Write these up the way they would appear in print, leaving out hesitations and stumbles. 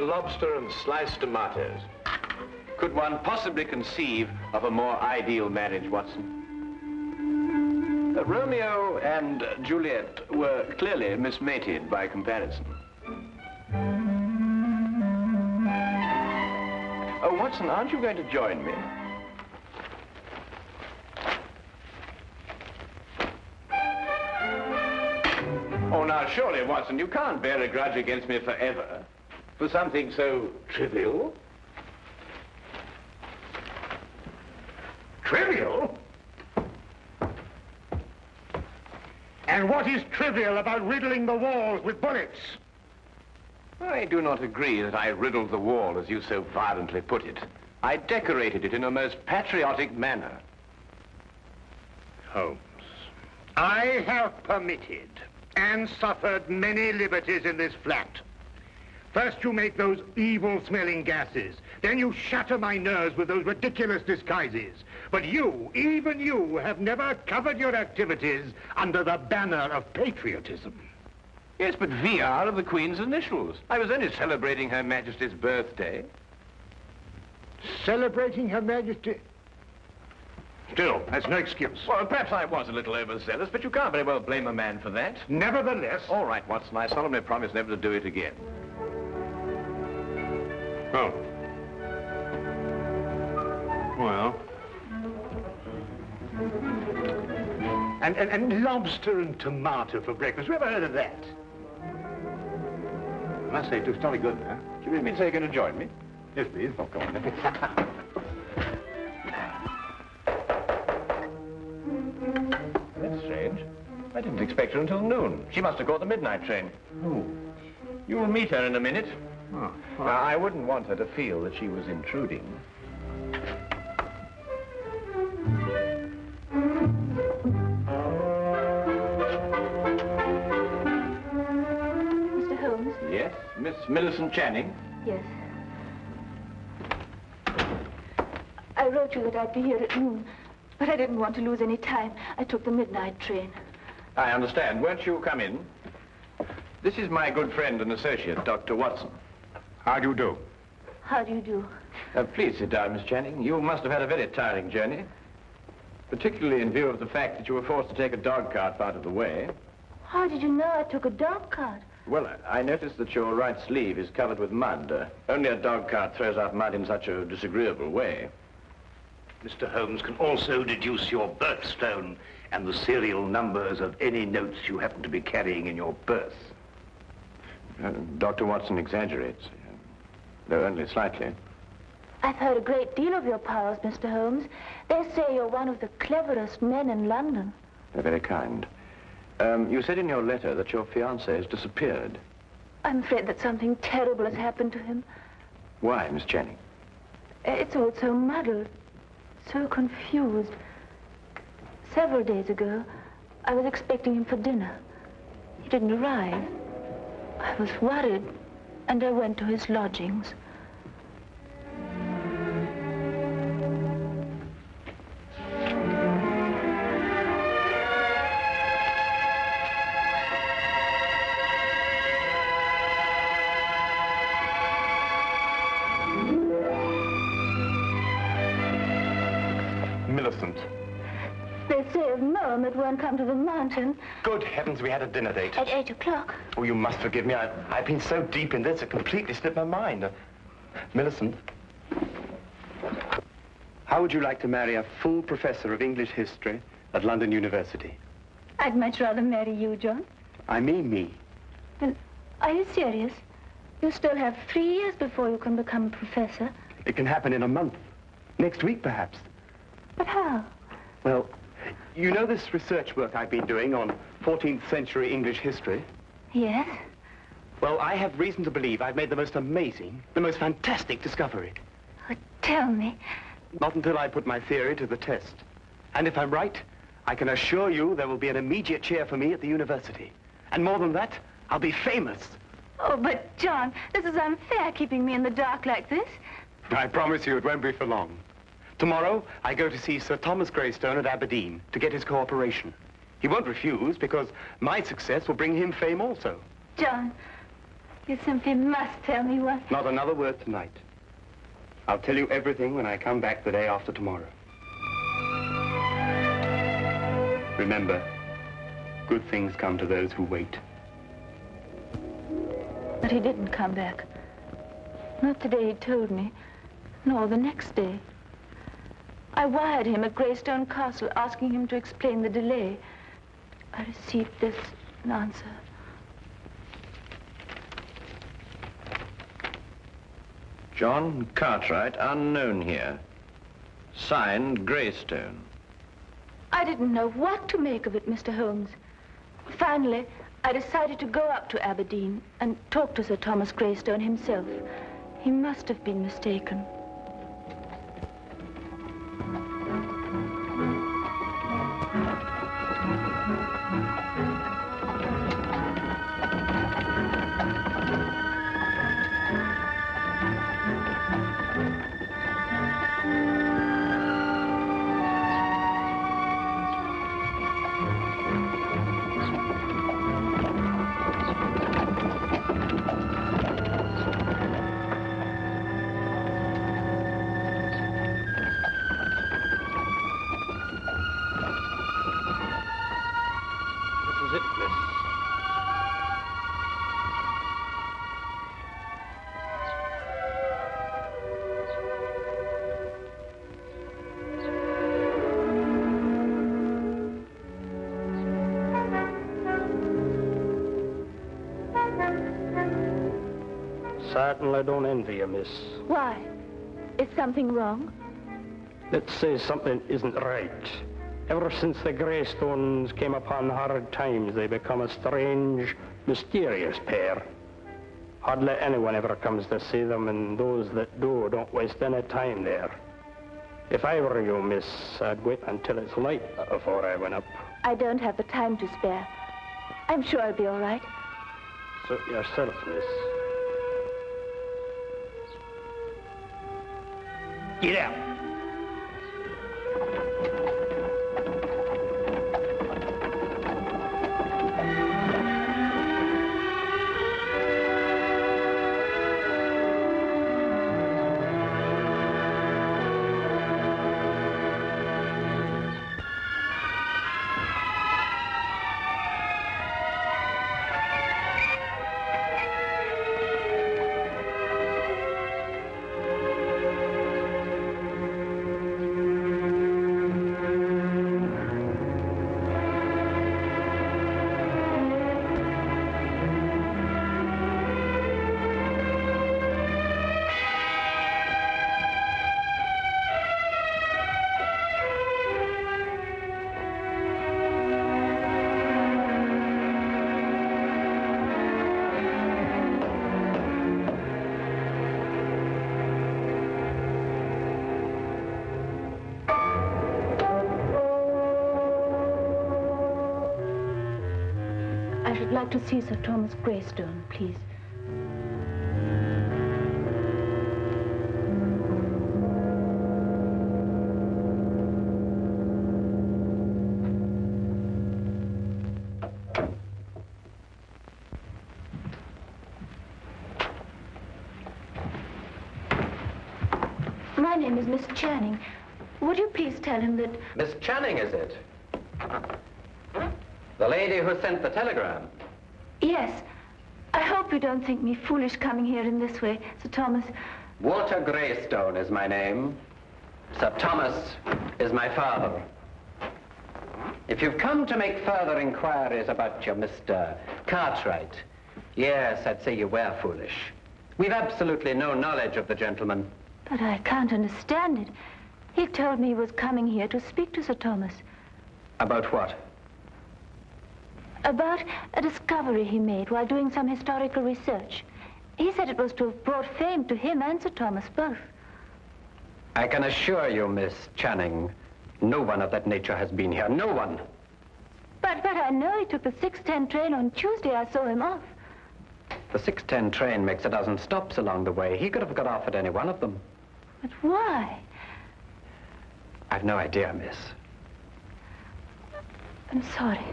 lobster and sliced tomatoes. Could one possibly conceive of a more ideal marriage, Watson? Romeo and Juliet were clearly mismated by comparison. Oh, Watson, aren't you going to join me? Oh, now, surely, Watson, you can't bear a grudge against me forever for something so trivial. Trivial? And what is trivial about riddling the walls with bullets? I do not agree that I riddled the wall, as you so violently put it. I decorated it in a most patriotic manner. Holmes, I have permitted and suffered many liberties in this flat. First you make those evil-smelling gases. Then you shatter my nerves with those ridiculous disguises. But you, even you, have never covered your activities under the banner of patriotism. Yes, but V are of the Queen's initials. I was only celebrating Her Majesty's birthday. Celebrating Her Majesty? Still, that's no excuse. Well, perhaps I was a little overzealous, but you can't very well blame a man for that. Nevertheless... All right, Watson, I solemnly promise never to do it again. Oh. Well. And lobster and tomato for breakfast. You ever heard of that? I must say, it looks jolly good, huh? Do you really mean to say you're going to join me? Yes, please. Oh, go on, then. That's strange. I didn't expect her until noon. She must have caught the midnight train. Oh. You'll meet her in a minute. Oh. Now, I wouldn't want her to feel that she was intruding. Mr. Holmes? Yes, Miss Millicent Channing? Yes. I wrote you that I'd be here at noon, but I didn't want to lose any time. I took the midnight train. I understand. Won't you come in? This is my good friend and associate, Dr. Watson. How do you do? How do you do? Please sit down, Miss Channing. You must have had a very tiring journey, particularly in view of the fact that you were forced to take a dog cart out of the way. How did you know I took a dog cart? Well, I noticed that your right sleeve is covered with mud. Only a dog cart throws out mud in such a disagreeable way. Mr. Holmes can also deduce your birthstone and the serial numbers of any notes you happen to be carrying in your purse. Dr. Watson exaggerates, though only slightly. I've heard a great deal of your powers, Mr. Holmes. They say you're one of the cleverest men in London. They're very kind. You said in your letter that your fiancé has disappeared. I'm afraid that something terrible has happened to him. Why, Miss Channing? It's all so muddled, so confused. Several days ago, I was expecting him for dinner. He didn't arrive. I was worried, and I went to his lodgings. Millicent. They say of Mom it won't come to the mountain. Good heavens, we had a dinner date. At 8 o'clock. Oh, you must forgive me. I've been so deep in this, it completely slipped my mind. Millicent, how would you like to marry a full professor of English history at London University? I'd much rather marry you, John. I mean me. Well, are you serious? You still have 3 years before you can become a professor. It can happen in a month. Next week, perhaps. But how? Well, you know this research work I've been doing on 14th century English history? Yes? Well, I have reason to believe I've made the most amazing, the most fantastic discovery. Oh, tell me. Not until I put my theory to the test. And if I'm right, I can assure you there will be an immediate cheer for me at the university. And more than that, I'll be famous. Oh, but John, this is unfair, keeping me in the dark like this. I promise you it won't be for long. Tomorrow, I go to see Sir Thomas Greystone at Aberdeen to get his cooperation. He won't refuse because my success will bring him fame also. John, You simply must tell me what. Not another word tonight. I'll tell you everything when I come back the day after tomorrow. Remember, good things come to those who wait. But he didn't come back. Not the day he told me, nor the next day. I wired him at Greystone Castle asking him to explain the delay. I received this answer. John Cartwright, unknown here. Signed, Greystone. I didn't know what to make of it, Mr. Holmes. Finally, I decided to go up to Aberdeen and talk to Sir Thomas Greystone himself. He must have been mistaken. Certainly don't envy you, miss. Why? Is something wrong? Let's say something isn't right. Ever since the Greystones came upon hard times, they become a strange, mysterious pair. Hardly anyone ever comes to see them, and those that do don't waste any time there. If I were you, miss, I'd wait until it's light before I went up. I don't have the time to spare. I'm sure I'll be all right. Suit yourself, miss. Get out. I'd like to see Sir Thomas Greystone, please. My name is Miss Channing. Would you please tell him that... Miss Channing, is it? The lady who sent the telegram? Yes. I hope you don't think me foolish coming here in this way, Sir Thomas. Walter Greystone is my name. Sir Thomas is my father. If you've come to make further inquiries about your Mr. Cartwright, yes, I'd say you were foolish. We've absolutely no knowledge of the gentleman. But I can't understand it. He told me he was coming here to speak to Sir Thomas. About what? About a discovery he made while doing some historical research. He said it was to have brought fame to him and Sir Thomas both. I can assure you, Miss Channing, no one of that nature has been here. No one. But I know he took the 6:10 train on Tuesday. I saw him off. The 6:10 train makes a dozen stops along the way. He could have got off at any one of them. But why? I've no idea, miss. I'm sorry.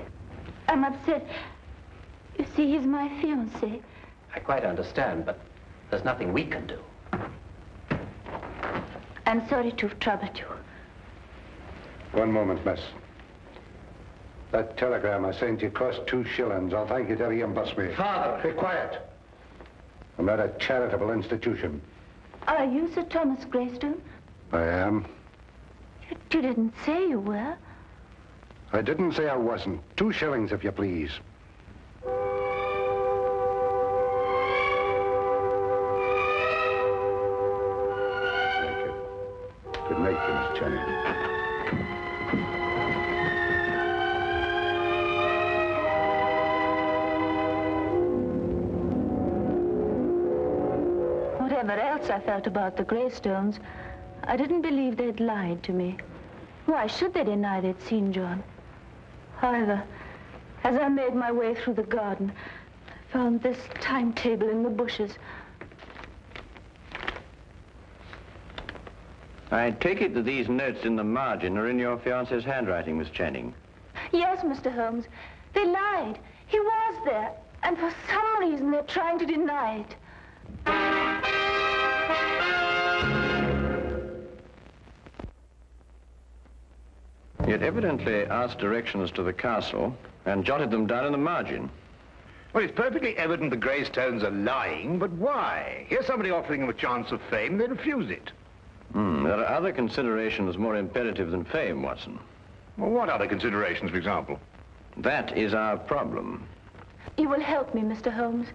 I'm upset. You see, he's my fiancé. I quite understand, but there's nothing we can do. I'm sorry to have troubled you. One moment, miss. That telegram I sent you cost 2 shillings. I'll thank you to reimburse me. Father! Be quiet. I'm not a charitable institution. Are you Sir Thomas Greystone? I am. You didn't say you were. I didn't say I wasn't. 2 shillings, if you please. Thank you. Good night, Miss Channing. Whatever else I felt about the Greystones, I didn't believe they'd lied to me. Why should they deny they'd seen John? However, as I made my way through the garden, I found this timetable in the bushes. I take it that these notes in the margin are in your fiancé's handwriting, Miss Channing. Yes, Mr. Holmes. They lied. He was there, and for some reason they're trying to deny it. He had evidently asked directions to the castle and jotted them down in the margin. Well, it's perfectly evident the Greystones are lying, but why? Here's somebody offering them a chance of fame. They refuse it. There are other considerations more imperative than fame, Watson. Well, what other considerations, for example? That is our problem. You will help me, Mr. Holmes.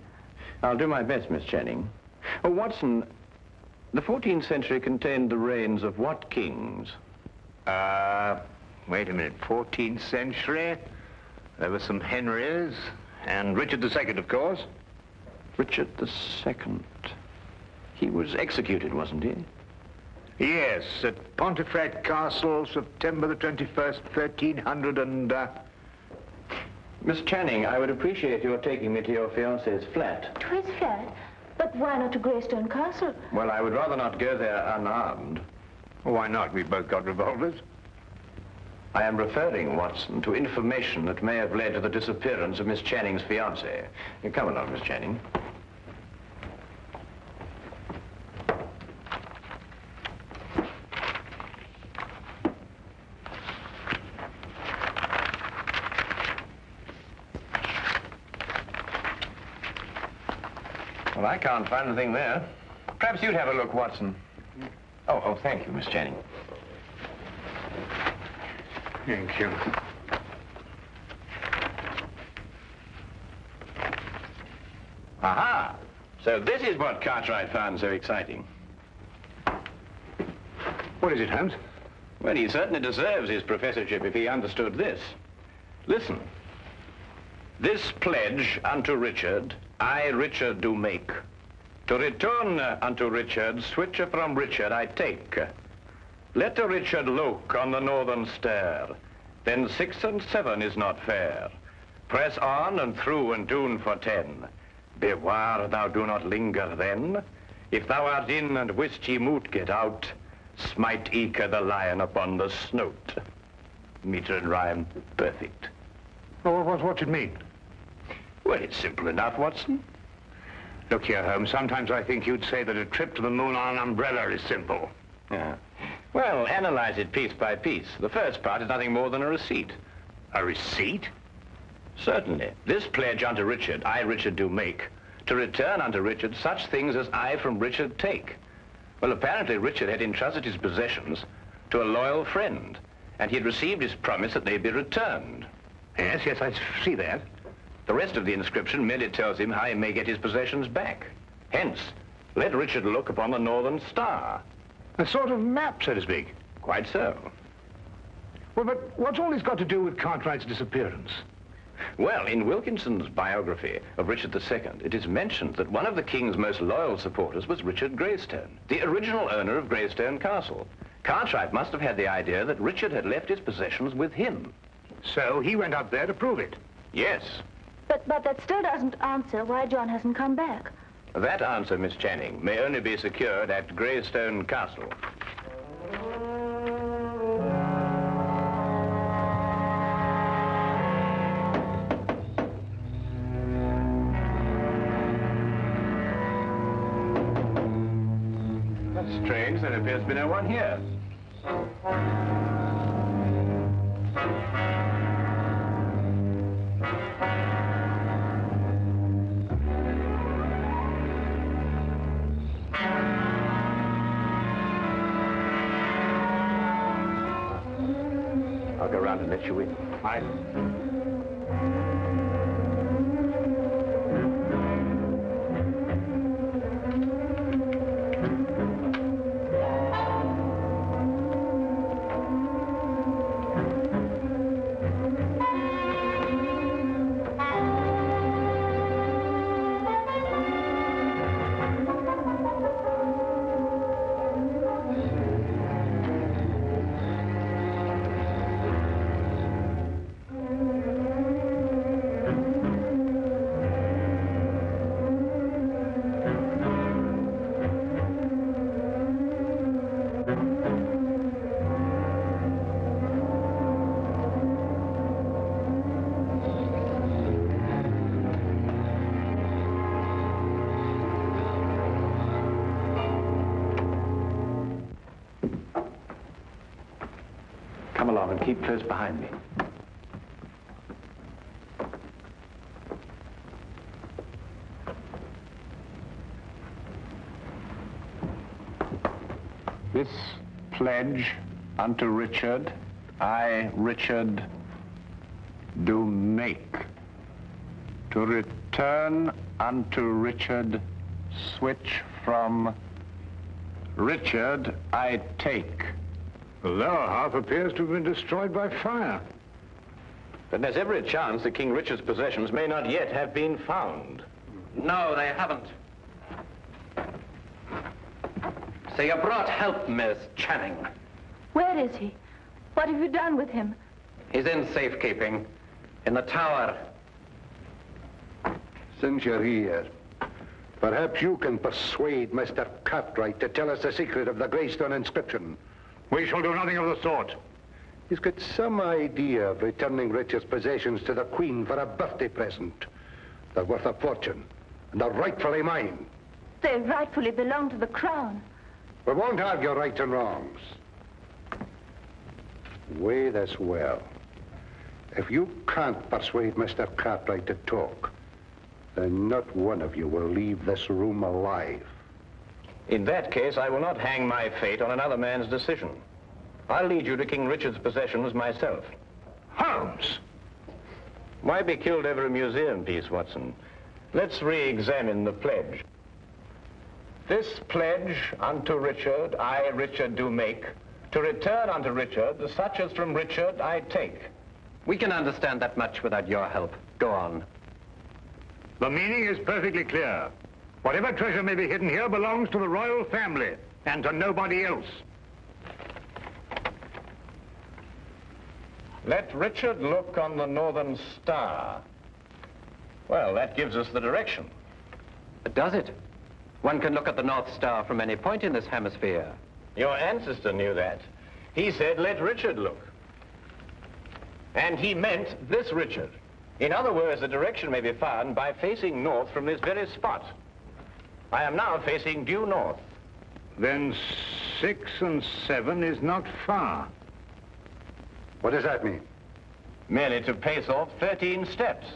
I'll do my best, Miss Channing. Oh, Watson, the 14th century contained the reigns of what kings? Wait a minute. 14th century? There were some Henrys, and Richard II, of course. Richard II. He was executed, wasn't he? Yes, at Pontefract Castle, September the 21st, 1300 and... Miss Channing, I would appreciate your taking me to your fiancé's flat. To his flat? But why not to Greystone Castle? Well, I would rather not go there unarmed. Why not? We've both got revolvers. I am referring, Watson, to information that may have led to the disappearance of Miss Channing's fiancé. Come along, Miss Channing. Well, I can't find anything there. Perhaps you'd have a look, Watson. Oh, thank you, Miss Channing. Thank you. Aha! So this is what Cartwright found so exciting. What is it, Holmes? Well, he certainly deserves his professorship if he understood this. Listen. This pledge unto Richard, I, Richard, do make. To return unto Richard, switcher from Richard I take. Let the Richard look on the northern stair, then 6 and 7 is not fair. Press on and through and doon for 10. Beware thou do not linger then. If thou art in and wist ye moot get out, smite eke the lion upon the snout. Meter and rhyme perfect. Oh, what's it mean? Well, it's simple enough, Watson. Look here, Holmes, sometimes I think you'd say that a trip to the moon on an umbrella is simple. Yeah. Well, analyze it piece by piece. The first part is nothing more than a receipt. A receipt? Certainly. This pledge unto Richard, I, Richard, do make, to return unto Richard such things as I from Richard take. Well, apparently Richard had entrusted his possessions to a loyal friend, and he had received his promise that they be returned. Yes, I see that. The rest of the inscription merely tells him how he may get his possessions back. Hence, let Richard look upon the northern star. A sort of map, so to speak. Quite so. Well, but what's all this got to do with Cartwright's disappearance? Well, in Wilkinson's biography of Richard II, it is mentioned that one of the king's most loyal supporters was Richard Greystone, the original owner of Greystone Castle. Cartwright must have had the idea that Richard had left his possessions with him. So he went up there to prove it? Yes. But that still doesn't answer why John hasn't come back. That answer, Miss Channing, may only be secured at Greystone Castle. That's strange. There appears to be no one here. I'll go round and let you in. Aye. Come along and keep close behind me. This pledge unto Richard, I, Richard, do make, to return unto Richard, switch from Richard, I take. The lower half appears to have been destroyed by fire. But there's every chance that King Richard's possessions may not yet have been found. No, they haven't. So you brought help, Miss Channing. Where is he? What have you done with him? He's in safekeeping, in the tower. Since you're here, perhaps you can persuade Mr. Cartwright to tell us the secret of the Greystone inscription. We shall do nothing of the sort. He's got some idea of returning Richard's possessions to the Queen for a birthday present. They're worth a fortune, and are rightfully mine. They rightfully belong to the crown. We won't argue rights and wrongs. Weigh this well. If you can't persuade Mr. Cartwright to talk, then not one of you will leave this room alive. In that case, I will not hang my fate on another man's decision. I'll lead you to King Richard's possessions myself. Holmes! Why be killed over a museum piece, Watson? Let's re-examine the pledge. This pledge unto Richard, I, Richard, do make, to return unto Richard the such as from Richard I take. We can understand that much without your help. Go on. The meaning is perfectly clear. Whatever treasure may be hidden here belongs to the royal family and to nobody else. Let Richard look on the northern star. Well, that gives us the direction. But does it? One can look at the North Star from any point in this hemisphere. Your ancestor knew that. He said, let Richard look. And he meant this Richard. In other words, the direction may be found by facing north from this very spot. I am now facing due north. Then 6 and 7 is not far. What does that mean? Merely to pace off 13 steps.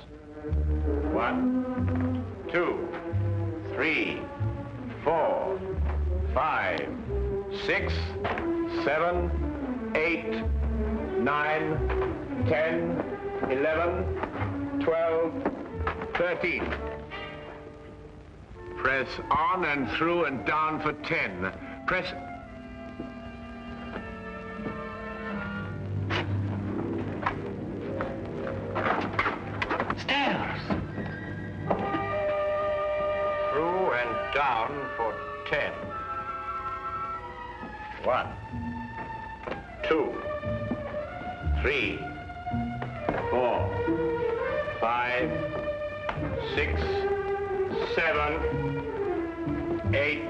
1, 2, 3, 4, 5, 6, 7, 8, 9, 10, 11, 12, 13. Press on and through and down for 10. Press... Stairs! Through and down for 10. 1, 2, 3, 4, 5, 6, 7, 8,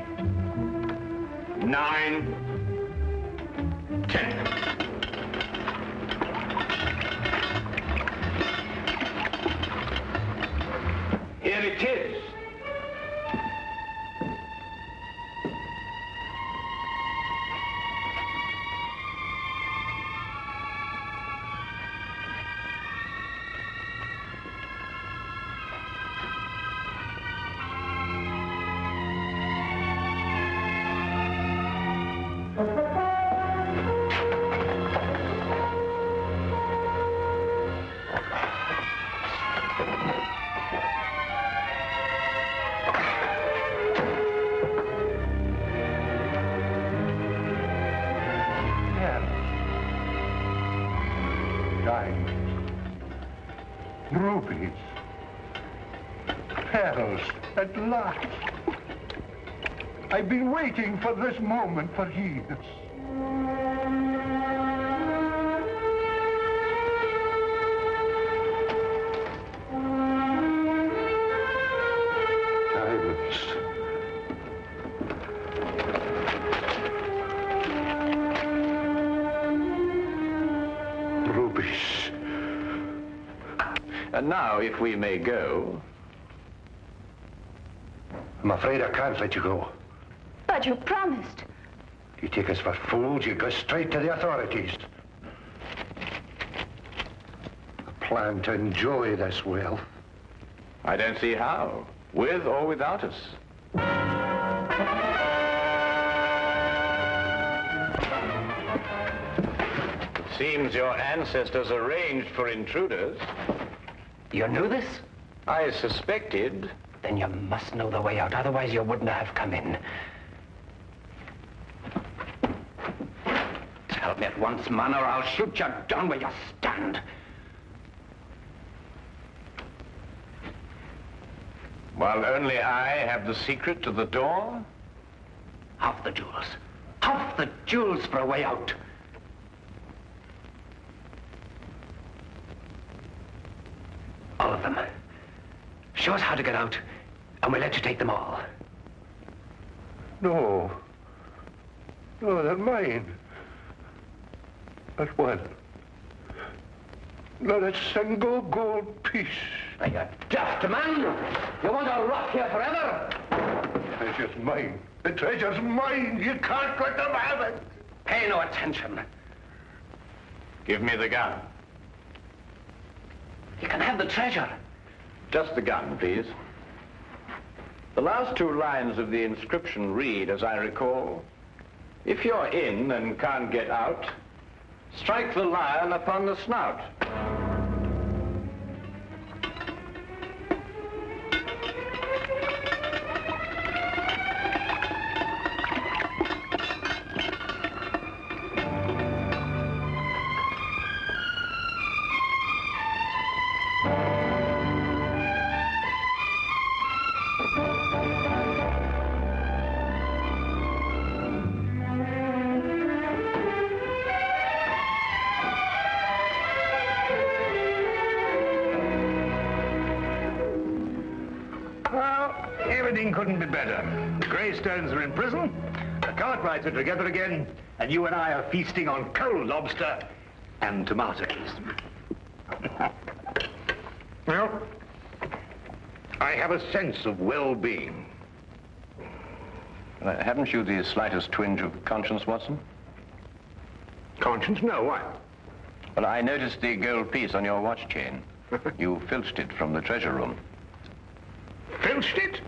9, 10. Here it is. rubies. Pearls, at last. I've been waiting for this moment for years. Diamonds. Rubies. And now, if we may go... I'm afraid I can't let you go. But you promised. You take us for fools, you go straight to the authorities. I plan to enjoy this wealth. I don't see how, with or without us. It seems your ancestors arranged for intruders. You knew this? I suspected. Then you must know the way out, otherwise you wouldn't have come in. Tell me at once, man, or I'll shoot you down where you stand. While only I have the secret to the door? Half the jewels. Half the jewels for a way out. All of them. Show us how to get out, and we'll let you take them all. No. No, they're mine. Not one. Not a single gold piece. Are you daft, man? You want to rot here forever? The treasure's mine. The treasure's mine. You can't let them have it. Pay no attention. Give me the gun. You can have the treasure. Just the gun, please. The last two lines of the inscription read, as I recall, if you're in and can't get out, strike the lion upon the snout. Couldn't be better. The Greystones are in prison, the Cartwrights are together again, and you and I are feasting on cold lobster and tomatoes. Well, I have a sense of well-being. Haven't you the slightest twinge of conscience, Watson? Conscience? No, why? Well, I noticed the gold piece on your watch chain. You filched it from the treasure room. Filched it?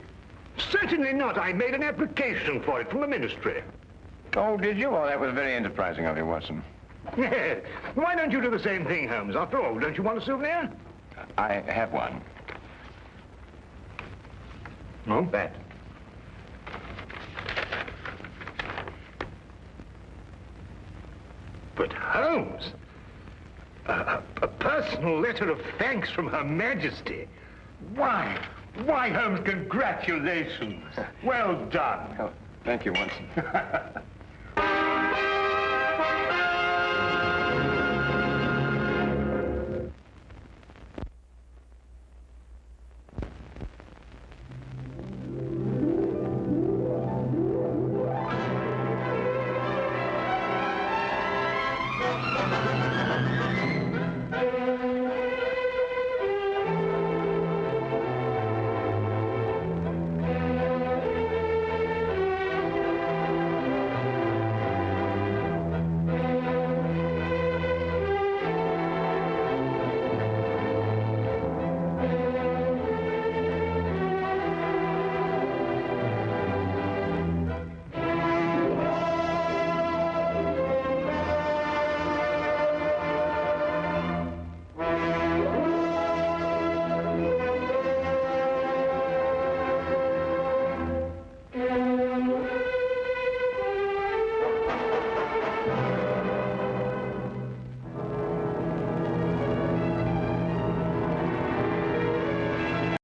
Certainly not. I made an application for it from the ministry. Oh, did you? Well, that was very enterprising of you, Watson. Why don't you do the same thing, Holmes? After all, don't you want a souvenir? I have one. Oh, that. But Holmes, a personal letter of thanks from Her Majesty. Why, Holmes, congratulations. Well done. Oh, thank you, Watson.